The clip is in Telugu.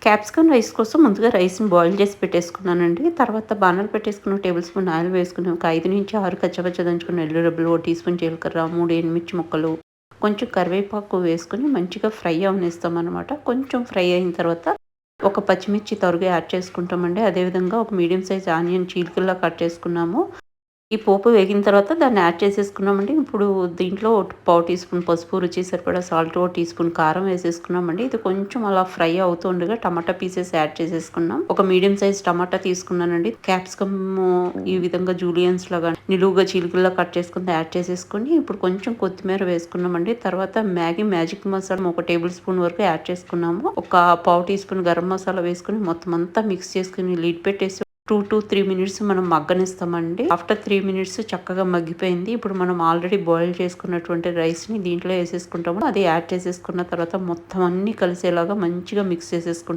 క్యాప్సికమ్ రైస్ కోసం ముందుగా రైస్‌ని బాయిల్ చేసి పెట్టేసుకున్నానండి. తర్వాత బాణలు పెట్టేసుకుని టేబుల్ స్పూన్ ఆయిల్ వేసుకొని ఒక 5-6 కచ్చపచ్చ దంచుకున్న ఎల్లు రెబ్బలు, ఓ టీ స్పూన్ జీలకర్ర, 3 ఎండుమిర్చి ముక్కలు, కొంచెం కరివేపాకు వేసుకొని మంచిగా ఫ్రై అవ్వనిస్తామనమాట. కొంచెం ఫ్రై అయిన తర్వాత ఒక పచ్చిమిర్చి తరుగు యాడ్ చేసుకుంటామండి. అదేవిధంగా ఒక మీడియం సైజ్ ఆనియన్ చీలికల్లా కట్ చేసుకున్నాము. ఈ పోపు వేగిన తర్వాత దాన్ని యాడ్ చేసేసుకున్నామండి. ఇప్పుడు దీంట్లో పావు టీ స్పూన్ పసుపు, రుచికి సరిపడా సాల్ట్, ఓ టీ స్పూన్ కారం వేసేసుకున్నామండి. ఇది కొంచెం అలా ఫ్రై అవుతుండగా టమాటా పీసెస్ యాడ్ చేసేసుకున్నాం. ఒక మీడియం సైజ్ టమాటా తీసుకున్నానండి. క్యాప్సికమ్ ఈ విధంగా జూలియన్స్ లాగా నిలువుగా చీలికల్లా కట్ చేసుకొని యాడ్ చేసేసుకొని ఇప్పుడు కొంచెం కొత్తిమీర వేసుకున్నామండి. తర్వాత మ్యాగీ మ్యాజిక్ మసాలా ఒక టేబుల్ స్పూన్ వరకు యాడ్ చేసుకున్నాము. ఒక పావు టీ స్పూన్ గరం మసాలా వేసుకొని మొత్తం అంతా మిక్స్ చేసుకొని లిడ్ పెట్టేసి 2-3 మినిట్స్ మనం మగ్గనిస్తామండి. ఆఫ్టర్ 3 మినిట్స్ చక్కగా మగ్గిపోయింది. ఇప్పుడు మనం ఆల్రెడీ బాయిల్ చేసుకున్నటువంటి రైస్‌ని దీంట్లో ఏసేసుకుంటాము. అది యాడ్ చేసేసుకున్న తర్వాత మొత్తం అన్నీ కలిసేలాగా మంచిగా మిక్స్ చేసేసుకుంటాం.